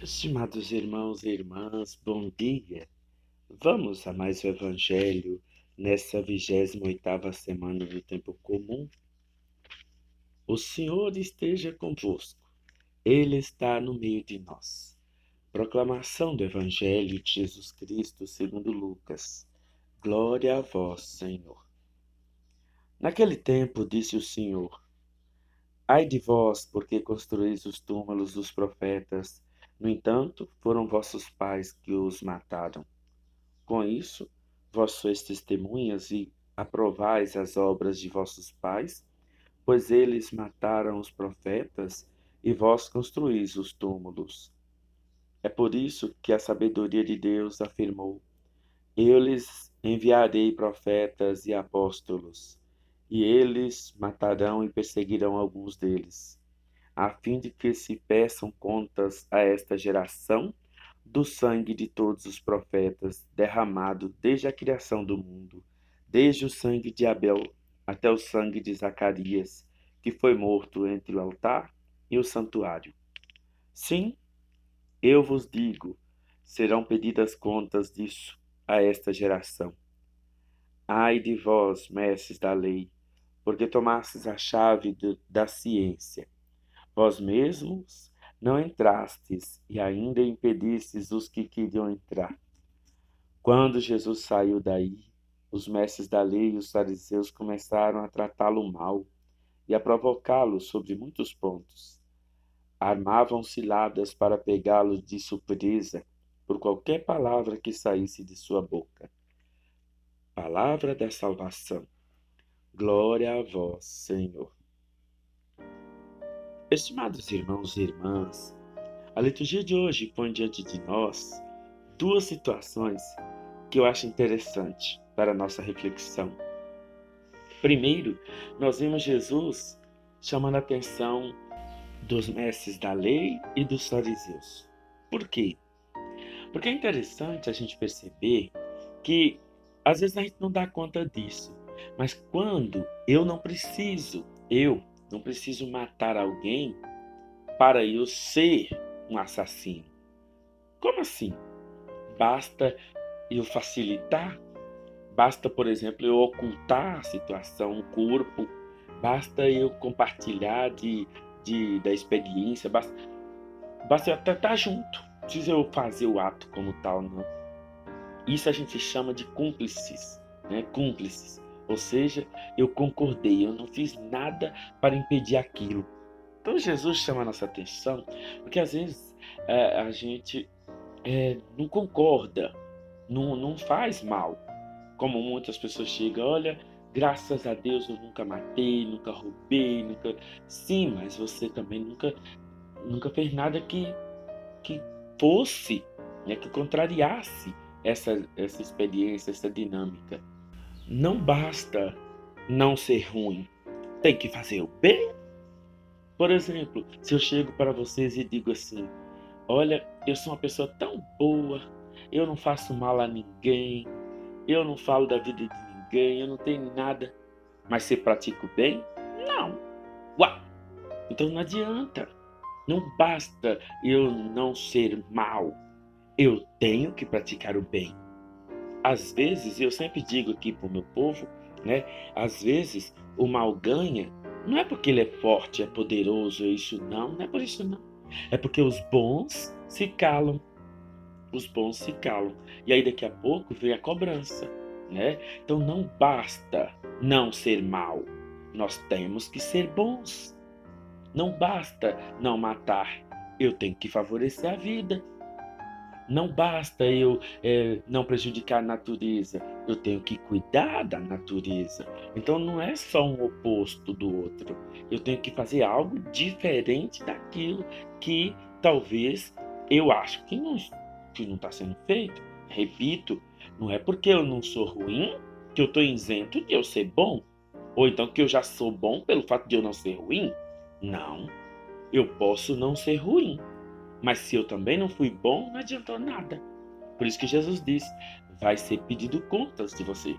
Estimados irmãos e irmãs, bom dia. Vamos a mais um Evangelho nessa 28ª semana do tempo comum. O Senhor esteja convosco. Ele está no meio de nós. Proclamação do Evangelho de Jesus Cristo segundo Lucas. Glória a vós, Senhor. Naquele tempo disse o Senhor: Ai de vós, porque construís os túmulos dos profetas. No entanto, foram vossos pais que os mataram. Com isso, vós sois testemunhas e aprovais as obras de vossos pais, pois eles mataram os profetas e vós construís os túmulos. É por isso que a sabedoria de Deus afirmou: Eu lhes enviarei profetas e apóstolos, e eles matarão e perseguirão alguns deles, a fim de que se peçam contas a esta geração do sangue de todos os profetas derramado desde a criação do mundo, desde o sangue de Abel até o sangue de Zacarias, que foi morto entre o altar e o santuário. Sim, eu vos digo, serão pedidas contas disso a esta geração. Ai de vós, mestres da lei, porque tomastes a chave da ciência. Vós mesmos não entrastes e ainda impedistes os que queriam entrar. Quando Jesus saiu daí, os mestres da lei e os fariseus começaram a tratá-lo mal e a provocá-lo sobre muitos pontos. Armavam ciladas para pegá-lo de surpresa por qualquer palavra que saísse de sua boca. Palavra da salvação. Glória a vós, Senhor. Estimados irmãos e irmãs, a liturgia de hoje põe diante de nós duas situações que eu acho interessante para a nossa reflexão. Primeiro, nós vimos Jesus chamando a atenção dos mestres da lei e dos fariseus. Por quê? Porque é interessante a gente perceber que às vezes a gente não dá conta disso, mas quando eu não preciso matar alguém para eu ser um assassino. Como assim? Basta eu facilitar? Basta, por exemplo, eu ocultar a situação, o corpo, basta eu compartilhar da experiência, basta eu até estar junto, não precisa eu fazer o ato como tal, não. Isso a gente chama de cúmplices, né? Cúmplices, ou seja, eu concordei, eu não fiz nada para impedir aquilo. Então Jesus chama a nossa atenção, porque às vezes a gente não concorda, não faz mal. Como muitas pessoas chegam, olha, graças a Deus eu nunca matei, nunca roubei, nunca. Sim, mas você também nunca fez nada que fosse, né, que contrariasse essa experiência, essa dinâmica. Não basta não ser ruim, tem que fazer o bem. Por exemplo, se eu chego para vocês e digo assim: olha, eu sou uma pessoa tão boa, eu não faço mal a ninguém, eu não falo da vida de ninguém, eu não tenho nada. Mas você pratica o bem? Não. Ué, então não adianta. Não basta eu não ser mal. Eu tenho que praticar o bem. Às vezes, eu sempre digo aqui para o meu povo, né? Às vezes o mal ganha, não é porque ele é forte, é poderoso, é isso não é por isso não. É porque os bons se calam. Os bons se calam. E aí daqui a pouco vem a cobrança, né? Então não basta não ser mal. Nós temos que ser bons. Não basta não matar. Eu tenho que favorecer a vida. Não basta eu não prejudicar a natureza. Eu tenho que cuidar da natureza. Então não é só um oposto do outro. Eu tenho que fazer algo diferente daquilo que talvez eu acho que não está sendo feito. Repito, não é porque eu não sou ruim que eu estou isento de eu ser bom. Ou então que eu já sou bom pelo fato de eu não ser ruim. Não, eu posso não ser ruim. Mas se eu também não fui bom, não adiantou nada. Por isso que Jesus diz: vai ser pedido contas de você.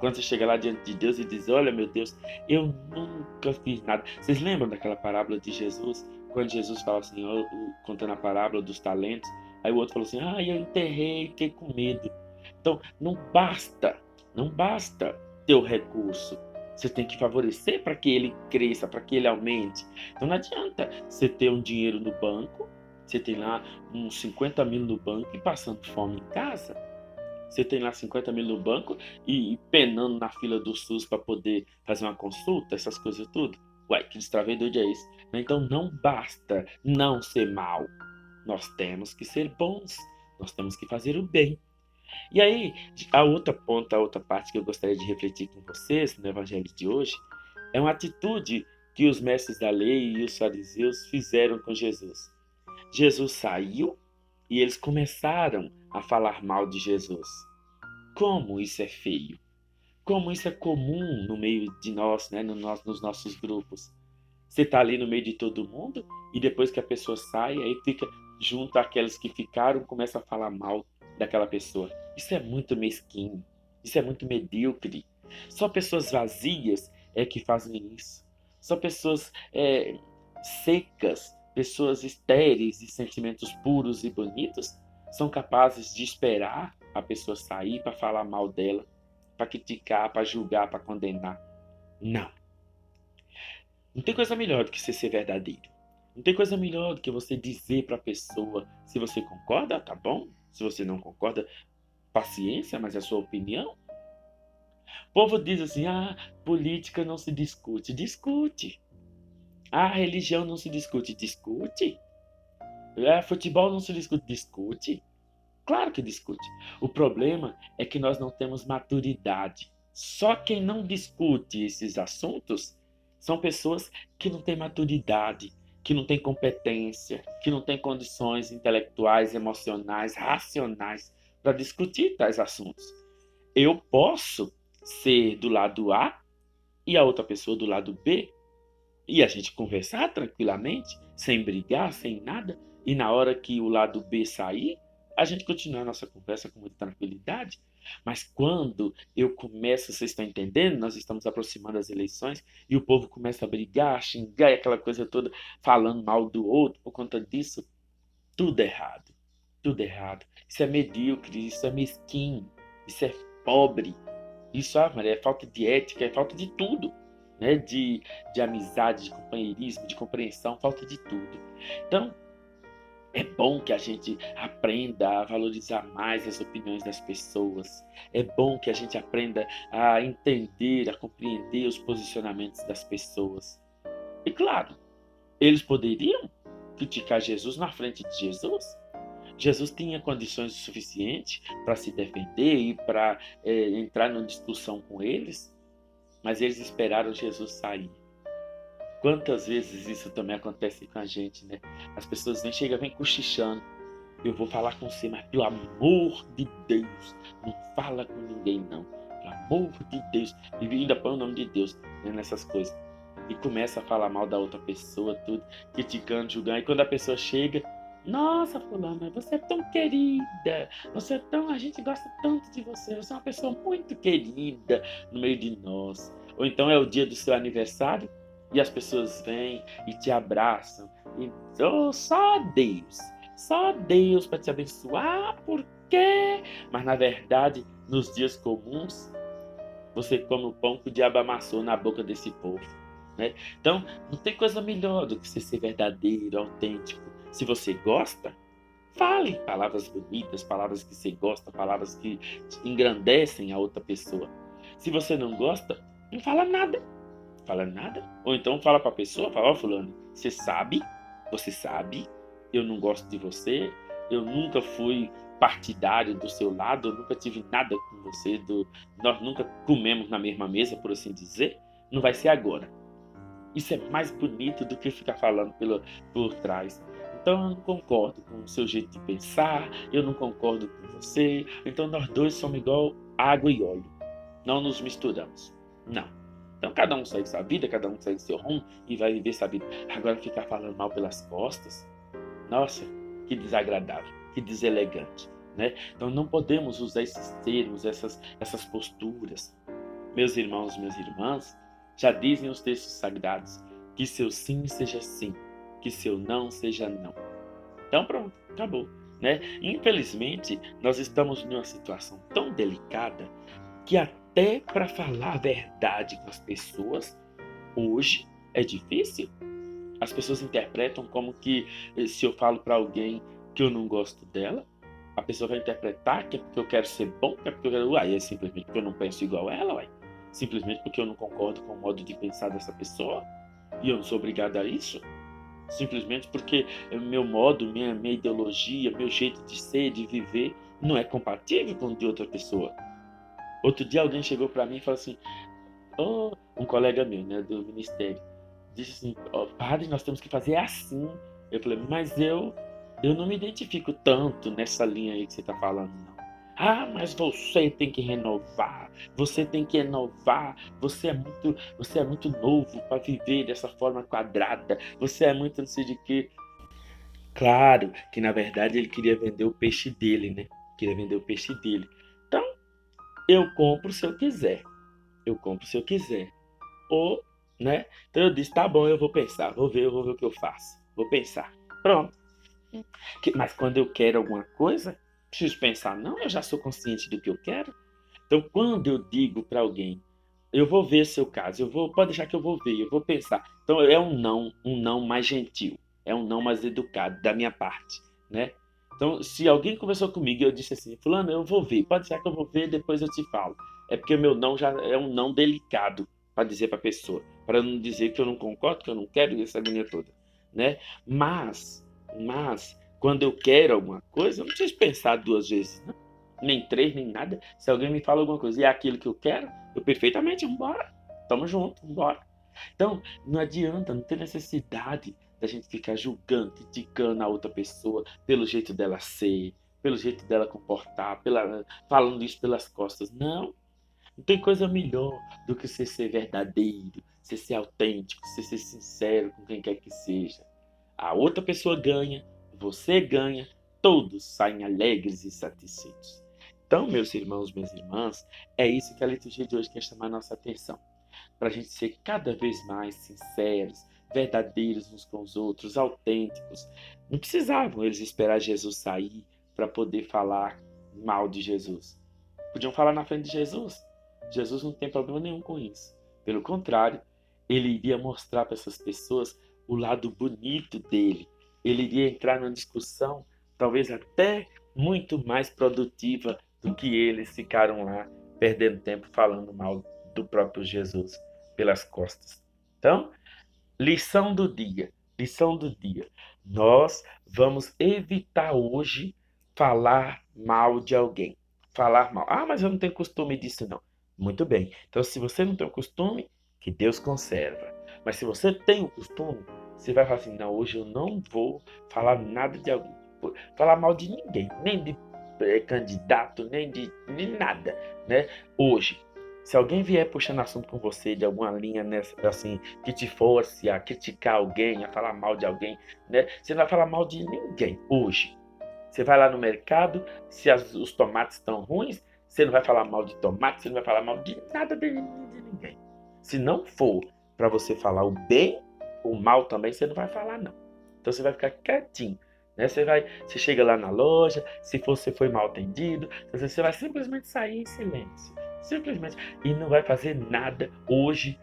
Quando você chega lá diante de Deus e diz: olha, meu Deus, eu nunca fiz nada. Vocês lembram daquela parábola de Jesus quando Jesus fala assim, contando a parábola dos talentos, aí o outro falou assim, eu enterrei, fiquei com medo. Então, não basta ter o recurso. Você tem que favorecer para que ele cresça, para que ele aumente. Então não adianta você ter um dinheiro no banco, você tem lá uns 50 mil no banco e passando fome em casa. Você tem lá 50 mil no banco e penando na fila do SUS para poder fazer uma consulta, essas coisas tudo. Uai, que destravé doido é esse? Então não basta não ser mal. Nós temos que ser bons. Nós temos que fazer o bem. E aí, a outra ponta, a outra parte que eu gostaria de refletir com vocês no Evangelho de hoje é uma atitude que os mestres da lei e os fariseus fizeram com Jesus. Jesus saiu e eles começaram a falar mal de Jesus. Como isso é feio! Como isso é comum no meio de nós, né, nos nossos grupos. Você está ali no meio de todo mundo e depois que a pessoa sai, aí fica junto àqueles que ficaram, começa a falar mal daquela pessoa. Isso é muito mesquinho, isso é muito medíocre. Só pessoas vazias é que fazem isso. Só pessoas secas, pessoas estéreis de sentimentos puros e bonitos são capazes de esperar a pessoa sair para falar mal dela, para criticar, para julgar, para condenar. Não. Não tem coisa melhor do que você ser verdadeiro. Não tem coisa melhor do que você dizer para a pessoa se você concorda, tá bom? Se você não concorda, paciência, mas é a sua opinião. O povo diz assim: política não se discute. Discute. Religião não se discute. Discute. Futebol não se discute. Discute. Claro que discute. O problema é que nós não temos maturidade. Só quem não discute esses assuntos são pessoas que não têm maturidade, que não têm competência, que não têm condições intelectuais, emocionais, racionais para discutir tais assuntos. Eu posso ser do lado A e a outra pessoa do lado B e a gente conversar tranquilamente, sem brigar, sem nada, e na hora que o lado B sair, a gente continuar a nossa conversa com muita tranquilidade. Mas quando eu começo, vocês estão entendendo? Nós estamos aproximando das eleições e o povo começa a brigar, a xingar e aquela coisa toda, falando mal do outro por conta disso. Tudo errado. Tudo errado. Isso é medíocre, isso é mesquinho, isso é pobre. Isso, Maria, é falta de ética, é falta de tudo. Né? De amizade, de companheirismo, de compreensão, falta de tudo. Então, é bom que a gente aprenda a valorizar mais as opiniões das pessoas. É bom que a gente aprenda a entender, a compreender os posicionamentos das pessoas. E claro, eles poderiam criticar Jesus na frente de Jesus. Jesus tinha condições o suficiente para se defender e para entrar numa discussão com eles, mas eles esperaram Jesus sair. Quantas vezes isso também acontece com a gente, né? As pessoas vêm cochichando. Eu vou falar com você, mas pelo amor de Deus, não fala com ninguém não. Pelo amor de Deus. E ainda põe o nome de Deus, né, nessas coisas. E começa a falar mal da outra pessoa, tudo, criticando, julgando. E quando a pessoa chega, nossa, fulana, você é tão querida, a gente gosta tanto de você, você é uma pessoa muito querida no meio de nós. Ou então é o dia do seu aniversário e as pessoas vêm e te abraçam. E só Deus para te abençoar, por quê? Mas na verdade, nos dias comuns, você come o pão que o diabo amassou na boca desse povo. Né? Então, não tem coisa melhor do que você ser verdadeiro, autêntico. Se você gosta, fale palavras bonitas, palavras que você gosta, palavras que engrandecem a outra pessoa. Se você não gosta, não fala nada. Fala nada. Ou então fala para a pessoa, fala, fulano, você sabe, eu não gosto de você, eu nunca fui partidário do seu lado, eu nunca tive nada com você, nós nunca comemos na mesma mesa, por assim dizer, não vai ser agora. Isso é mais bonito do que ficar falando por trás. Então eu não concordo com o seu jeito de pensar, eu não concordo com você, então nós dois somos igual água e óleo. Não nos misturamos. Não. Então cada um segue sua vida, cada um segue seu rumo e vai viver sua vida. Agora ficar falando mal pelas costas, nossa, que desagradável, que deselegante. Né? Então não podemos usar esses termos, essas posturas. Meus irmãos, minhas irmãs, já dizem os textos sagrados que seu sim seja sim que seu não seja não. Então pronto, acabou, né? Infelizmente, nós estamos numa situação tão delicada que até para falar a verdade com as pessoas, hoje é difícil. As pessoas interpretam como que se eu falo para alguém que eu não gosto dela, a pessoa vai interpretar que é porque eu quero ser bom, que é porque eu quero... Uai, é simplesmente porque eu não penso igual a ela, uai. Simplesmente porque eu não concordo com o modo de pensar dessa pessoa e eu não sou obrigado a isso. Simplesmente porque meu modo, minha ideologia, meu jeito de ser, de viver, não é compatível com o de outra pessoa. Outro dia alguém chegou para mim e falou assim, oh, um colega meu, né, do ministério, disse assim, oh, padre, nós temos que fazer assim. Eu falei, mas eu não me identifico tanto nessa linha aí que você está falando, não. Ah, mas você tem que renovar, você tem que inovar, você é muito novo para viver dessa forma quadrada, você é muito não sei de quê. Claro que na verdade ele queria vender o peixe dele, né? Queria vender o peixe dele. Então, eu compro se eu quiser. Eu compro se eu quiser. Ou, né? Então eu disse, tá bom, eu vou ver o que eu faço. Vou pensar. Pronto. Mas quando eu quero alguma coisa, preciso pensar, não, eu já sou consciente do que eu quero. Então quando eu digo para alguém, eu vou ver seu caso, pode deixar que eu vou ver, eu vou pensar. Então é um não mais gentil, é um não mais educado da minha parte, né? Então, se alguém conversou comigo e eu disse assim, fulano, eu vou ver, pode ser que eu vou ver, depois eu te falo. É porque o meu não já é um não delicado para dizer para a pessoa, para não dizer que eu não concordo, que eu não quero essa agonia toda, né? Mas quando eu quero alguma coisa, eu não preciso pensar duas vezes, não. Nem três, nem nada. Se alguém me fala alguma coisa e é aquilo que eu quero, eu perfeitamente, vambora. Tamo junto, vambora. Então, não adianta, não tem necessidade da gente ficar julgando, criticando a outra pessoa pelo jeito dela ser, pelo jeito dela comportar, falando isso pelas costas. Não, não tem coisa melhor do que você ser verdadeiro, você ser autêntico, você ser sincero com quem quer que seja. A outra pessoa ganha, você ganha, todos saem alegres e satisfeitos. Então, meus irmãos, minhas irmãs, é isso que a liturgia de hoje quer chamar a nossa atenção. Para a gente ser cada vez mais sinceros, verdadeiros uns com os outros, autênticos. Não precisavam eles esperar Jesus sair para poder falar mal de Jesus. Podiam falar na frente de Jesus. Jesus não tem problema nenhum com isso. Pelo contrário, ele iria mostrar para essas pessoas o lado bonito dele. Ele iria entrar numa discussão, talvez até muito mais produtiva do que eles ficaram lá perdendo tempo falando mal do próprio Jesus pelas costas. Então, lição do dia. Lição do dia. Nós vamos evitar hoje falar mal de alguém. Falar mal. Ah, mas eu não tenho costume disso, não. Muito bem. Então, se você não tem o costume, que Deus conserva. Mas se você tem o costume, você vai falar assim, não, hoje eu não vou falar nada de alguém. Falar mal de ninguém. Nem de candidato, nem nada, né? Hoje. Se alguém vier puxando assunto com você de alguma linha assim, que te force a criticar alguém, a falar mal de alguém, né? Você não vai falar mal de ninguém hoje. Você vai lá no mercado, se os tomates estão ruins, você não vai falar mal de tomate, você não vai falar mal de nada de ninguém. Se não for para você falar o bem, o mal também você não vai falar, não. Então você vai ficar quietinho. Né? Você chega lá na loja, se você foi mal atendido, você vai simplesmente sair em silêncio. Simplesmente. E não vai fazer nada hoje,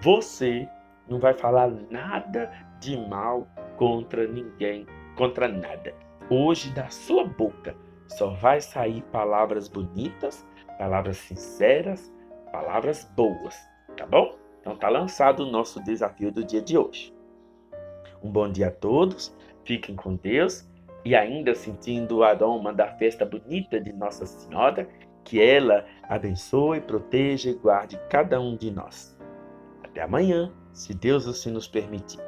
você não vai falar nada de mal contra ninguém, contra nada. Hoje da sua boca só vai sair palavras bonitas, palavras sinceras, palavras boas, tá bom? Então tá lançado o nosso desafio do dia de hoje. Um bom dia a todos, fiquem com Deus e ainda sentindo o aroma da festa bonita de Nossa Senhora, que ela abençoe, proteja e guarde cada um de nós. Até amanhã, se Deus assim nos permitir.